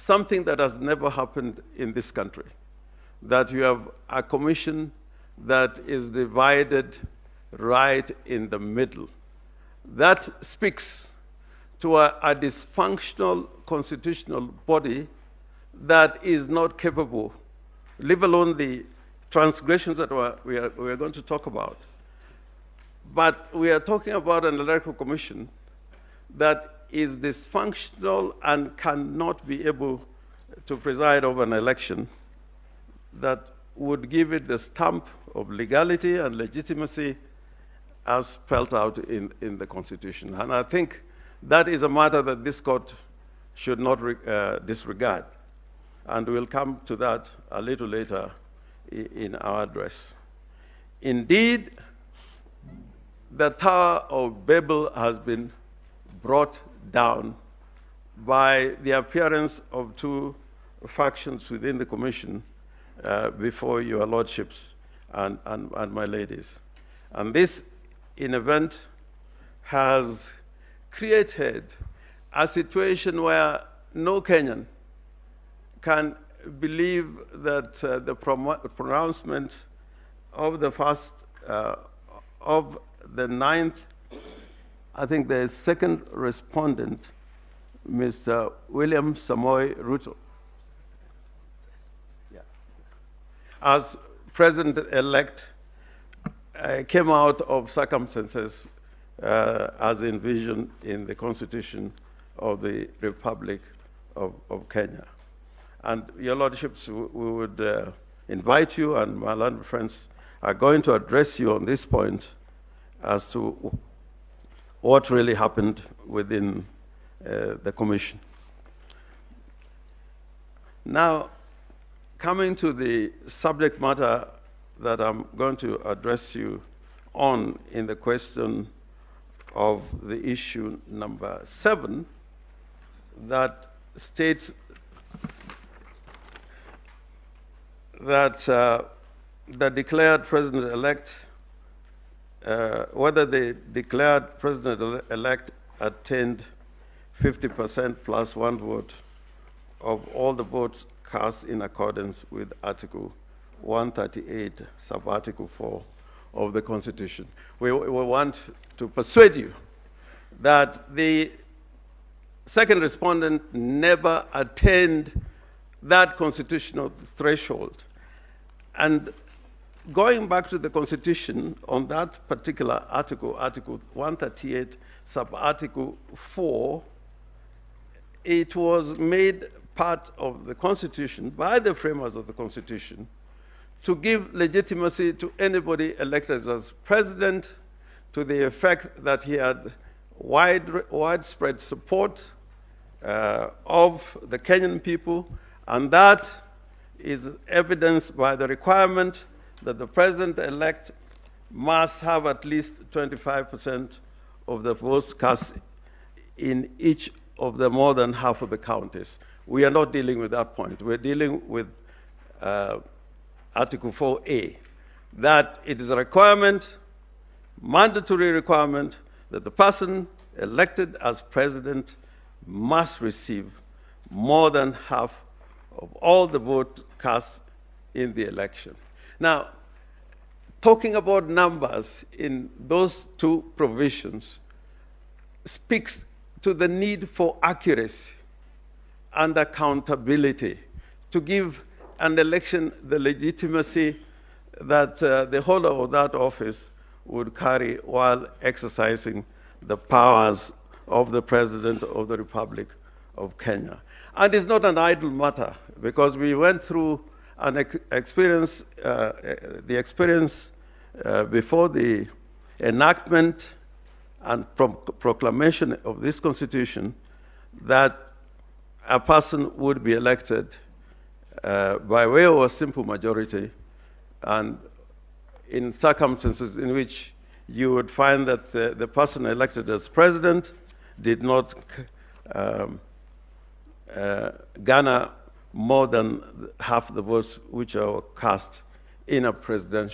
something that has never happened in this country, that you have a commission that is divided right in the middle. That speaks to a dysfunctional constitutional body that is not capable, leave alone the transgressions that we are going to talk about. But we are talking about an electoral commission that is dysfunctional and cannot be able to preside over an election that would give it the stamp of legality and legitimacy as spelled out in the Constitution. And I think that is a matter that this court should not disregard. And we'll come to that a little later in our address. Indeed, the Tower of Babel has been brought down by the appearance of two factions within the commission before your lordships and my ladies. And this, in event, has created a situation where no Kenyan can believe that the pronouncement of the first, of the ninth, I think the second respondent, Mr. William Samoei Ruto, as president-elect, came out of circumstances as envisioned in the Constitution of the Republic of Kenya. And your lordships, we would invite you, and my learned friends are going to address you on this point as to what really happened within the commission. Now, coming to the subject matter that I'm going to address you on in the question of the issue number 7, that states that the declared president-elect, whether the declared president-elect attained 50% plus 1 vote of all the votes cast in accordance with Article 138, sub-Article 4 of the Constitution. We want to persuade you that the second respondent never attained that constitutional threshold. And going back to the Constitution on that particular article, Article 138, sub-Article 4, it was made part of the Constitution by the framers of the Constitution to give legitimacy to anybody elected as president, to the effect that he had widespread support of the Kenyan people, and that is evidenced by the requirement that the president-elect must have at least 25% of the votes cast in each of the more than half of the counties. We are not dealing with that point. We're dealing with Article 4A, that it is a requirement, mandatory requirement, that the person elected as president must receive more than half of all the votes cast in the election. Now, talking about numbers in those two provisions speaks to the need for accuracy and accountability to give an election the legitimacy that the holder of that office would carry while exercising the powers of the President of the Republic of Kenya. And it's not an idle matter, because we went through an experience, before the enactment and proclamation of this Constitution, that a person would be elected by way of a simple majority, and in circumstances in which you would find that the person elected as president did not garner more than half the votes which are cast in a presidential